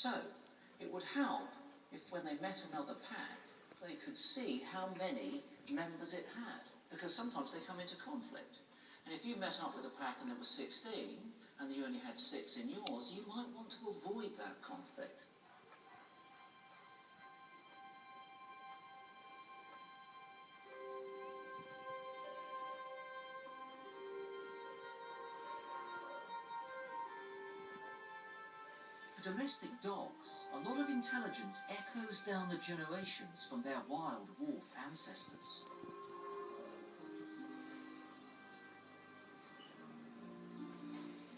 So, it would help if when they met another pack, they could see how many members it had, because sometimes they come into conflict. And if you met up with a pack and there was 16, and you only had 6 in yours, you might want to avoid that conflict. For domestic dogs, a lot of intelligence echoes down the generations from their wild wolf ancestors.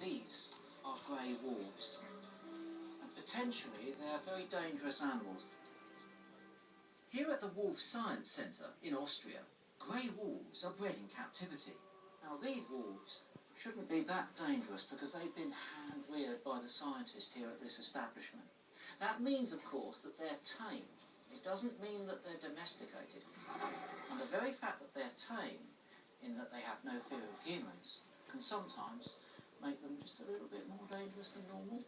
These are grey wolves, and potentially they are very dangerous animals. Here at the Wolf Science Centre in Austria, grey wolves are bred in captivity. Now these wolves shouldn't be that dangerous because they've been hand-reared by the scientists here at this establishment. That means, of course, that they're tame. It doesn't mean that they're domesticated. And the very fact that they're tame, in that they have no fear of humans, can sometimes make them just a little bit more dangerous than normal.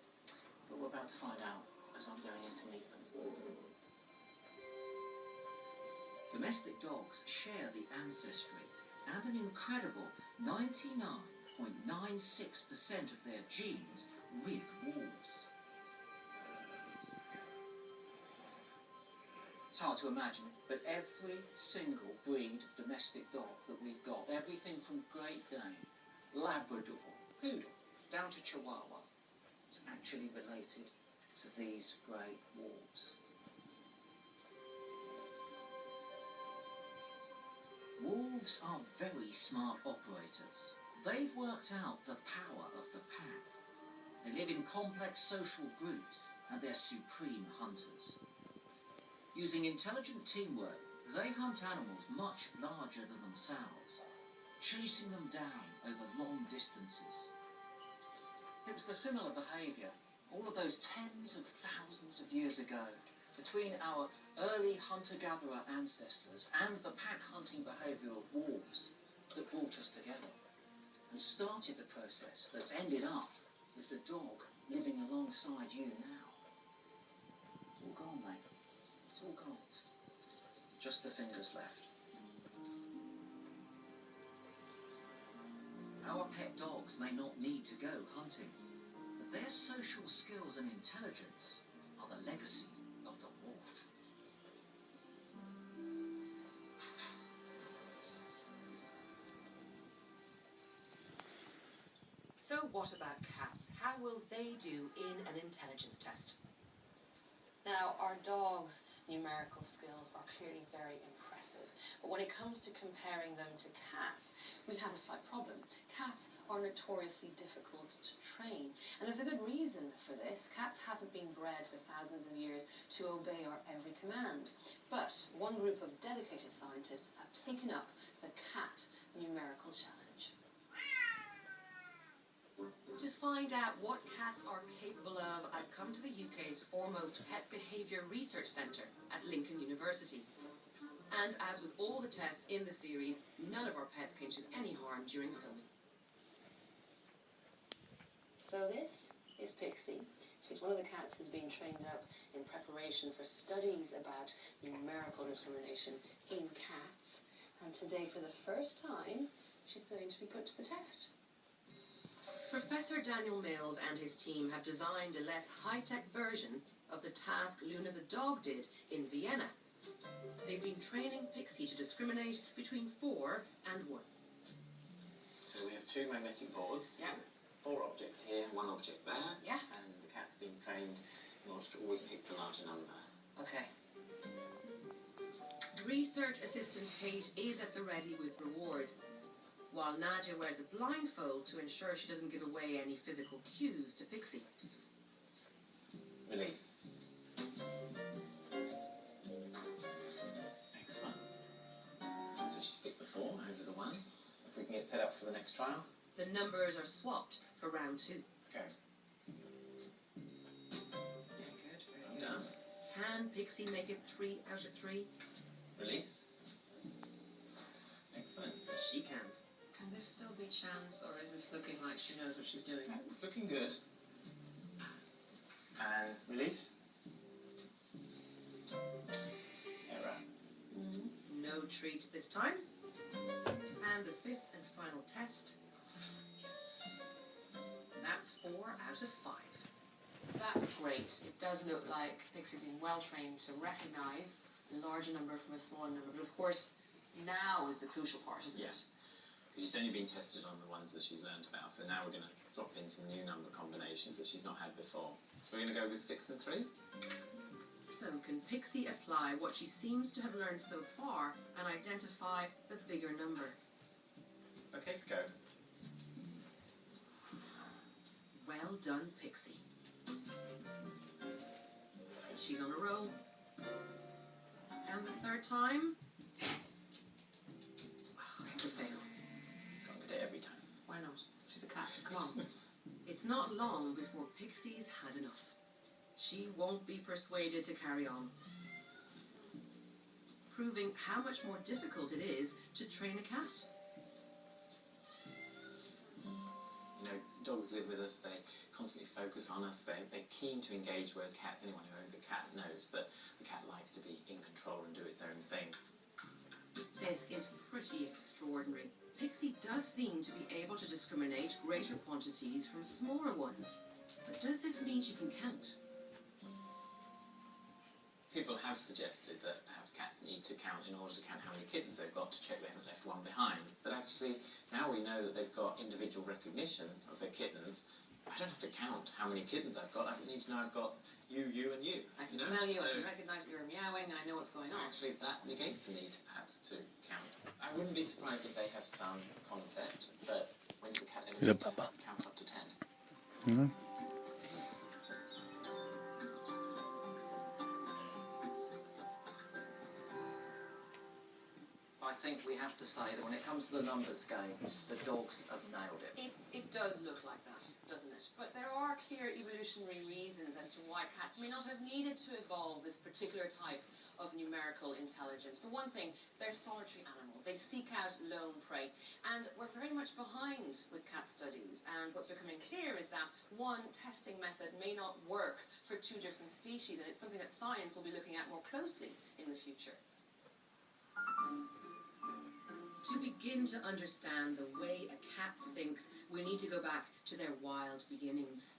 But we're about to find out, as I'm going in to meet them. Domestic dogs share the ancestry and an incredible 99.96% of their genes with wolves. It's hard to imagine, but every single breed of domestic dog that we've got, everything from Great Dane, Labrador, Poodle, down to Chihuahua, is actually related to these grey wolves. Wolves are very smart operators. They've worked out the power of the pack. They live in complex social groups and they're supreme hunters. Using intelligent teamwork, they hunt animals much larger than themselves, chasing them down over long distances. It was the similar behaviour, all of those tens of thousands of years ago, between our early hunter-gatherer ancestors and the pack-hunting behaviour of wolves that brought us together and started the process that's ended up with the dog living alongside you now. It's all gone, mate. It's all gone. Just the fingers left. Our pet dogs may not need to go hunting, but their social skills and intelligence are the legacy of the wolf. So what about cats? How will they do in an intelligence test? Now, our dogs' numerical skills are clearly very impressive, but when it comes to comparing them to cats, we have a slight problem. Cats are notoriously difficult to train, and there's a good reason for this. Cats haven't been bred for thousands of years to obey our every command, but one group of dedicated scientists have taken up the cat numerical challenge. To find out what cats are capable of, I've come to the UK's foremost pet behaviour research centre at Lincoln University. And as with all the tests in the series, none of our pets came to any harm during filming. So this is Pixie. She's one of the cats who's been trained up in preparation for studies about numerical discrimination in cats. And today, for the first time, she's going to be put to the test. Professor Daniel Mills and his team have designed a less high-tech version of the task Luna the dog did in Vienna. They've been training Pixie to discriminate between 4 and 1. So we have 2 magnetic boards. Yeah. 4 objects here, 1 object there. Yeah. And the cat's been trained in order to always pick the larger number. Okay. Research assistant Kate is at the ready with rewards, while Nadia wears a blindfold to ensure she doesn't give away any physical cues to Pixie. Release. Excellent. So she's picked the 4 over the 1. If we can get set up for the next trial. The numbers are swapped for round 2. Go. Very good. Can Pixie make it 3 out of 3? Release. Excellent. She can. Can this still be chance, or is this looking like she knows what she's doing? Looking good. And release. Error. No treat this time. And the fifth and final test. That's 4 out of 5. That was great. It does look like Pixie's been well trained to recognise a larger number from a small number. But of course, now is the crucial part, isn't it? Because she's only been tested on the ones that she's learnt about. So now we're going to drop in some new number combinations that she's not had before. So we're going to go with 6 and 3. So can Pixie apply what she seems to have learned so far and identify the bigger number? Okay, go. Well done, Pixie. She's on a roll. And the third time? It's a fail. Can't get it every time. Why not? She's a cat. Come on. It's not long before Pixie's had enough. She won't be persuaded to carry on. Proving how much more difficult it is to train a cat. You know, dogs live with us, they constantly focus on us, they're keen to engage, whereas cats, anyone who owns a cat knows that the cat likes to be in control and do its own thing. This is pretty extraordinary. Pixie does seem to be able to discriminate greater quantities from smaller ones. But does this mean she can count? People have suggested that perhaps cats need to count in order to count how many kittens they've got to check they haven't left one behind. But actually, now we know that they've got individual recognition of their kittens. I don't have to count how many kittens I've got. I need to know I've got you, and you. I can smell you, I can recognise you're meowing, I know what's going on. Actually, that negates the need, perhaps, to count. I wouldn't be surprised if they have some concept that when's the cat ever going to count up to 10? I think we have to say that when it comes to the numbers game, the dogs have nailed it. It does look like that, doesn't it? But there are clear evolutionary reasons as to why cats may not have needed to evolve this particular type of numerical intelligence. For one thing, they're solitary animals. They seek out lone prey. And we're very much behind with cat studies. And what's becoming clear is that one testing method may not work for 2 different species. And it's something that science will be looking at more closely in the future. To begin to understand the way a cat thinks, we need to go back to their wild beginnings.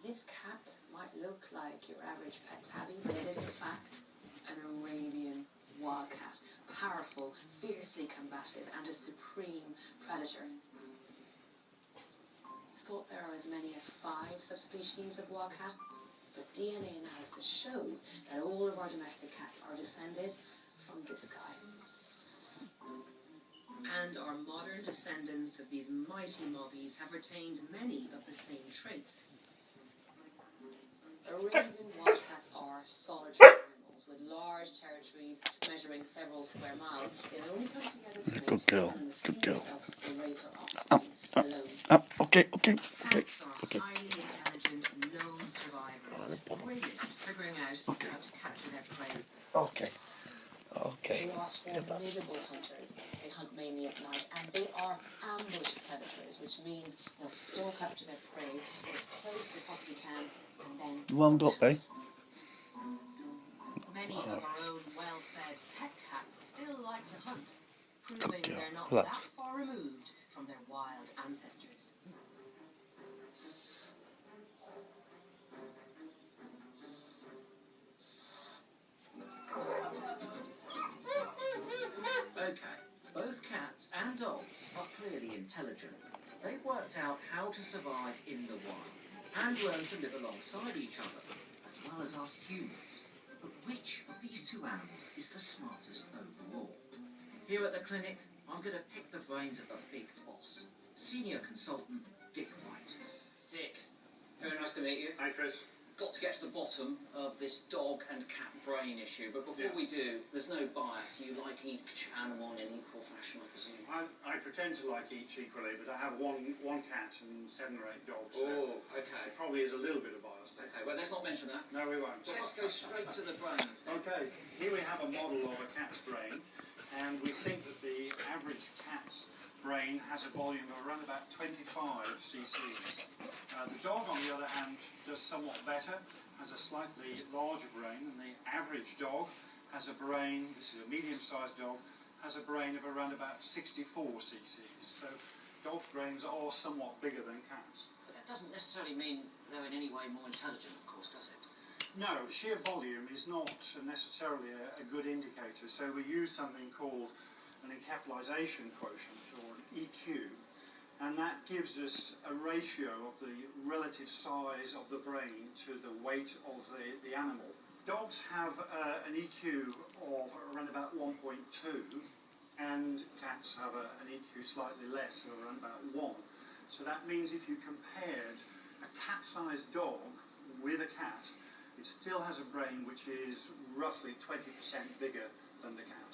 This cat might look like your average pet tabby, but it is in fact an Arabian wildcat. Powerful, fiercely combative, and a supreme predator. It's thought there are as many as 5 subspecies of wildcat, but DNA analysis shows that all of our domestic cats are descended from this guy. And our modern descendants of these mighty moggies have retained many of the same traits. Arabian wildcats are solitary animals with large territories measuring several square miles. They only come together to mate, Good girl. and the Good girl. female will raise her offspring alone. Okay. Cats are highly intelligent, lone survivors, brilliant at figuring out how to capture their prey. Okay. They are formidable hunters. They hunt mainly at night, and they are ambush predators, which means they'll stalk up to their prey as close as they possibly can, and then Wound up, eh? Many of our own well-fed pet cats still like to hunt, proving girl. they're not Relax. that far removed from their wild ancestors. Okay, both cats and dogs are clearly intelligent. They've worked out how to survive in the wild and learn to live alongside each other, as well as us humans. But which of these 2 animals is the smartest overall? Here at the clinic, I'm going to pick the brains of the big boss, senior consultant Dick White. Dick, very nice to meet you. Hi, Chris. Got to get to the bottom of this dog and cat brain issue, but before we do, there's no bias. You like each animal in an equal fashion, I presume. I pretend to like each equally, but I have one cat and 7 or 8 dogs. So Oh, okay. there probably is a little bit of bias there. Okay, well, let's not mention that. No, we won't. Let's go straight to the brains. Okay, here we have a model of a cat's brain, and we think that the average cat's brain has a volume of around about 25 cc's. The dog, on the other hand, does somewhat better, has a slightly larger brain, and the average dog has a brain, this is a medium-sized dog, has a brain of around about 64 cc's. So dogs' brains are somewhat bigger than cats. But that doesn't necessarily mean they're in any way more intelligent, of course, does it? No, sheer volume is not necessarily a good indicator. So we use something called an encapsulation quotient, or an EQ, and that gives us a ratio of the relative size of the brain to the weight of the animal. Dogs have an EQ of around about 1.2, and cats have an EQ slightly less, so around about 1. So that means if you compared a cat-sized dog with a cat, it still has a brain which is roughly 20% bigger than the cat.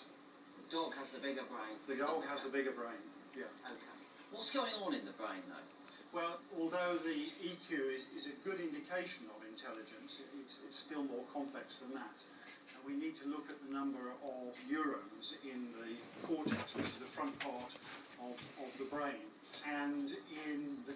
The dog has the bigger brain. The dog has the bigger brain, yeah. Okay. What's going on in the brain, though? Well, although the EQ is a good indication of intelligence, it's still more complex than that. And we need to look at the number of neurons in the cortex, which is the front part of the brain. And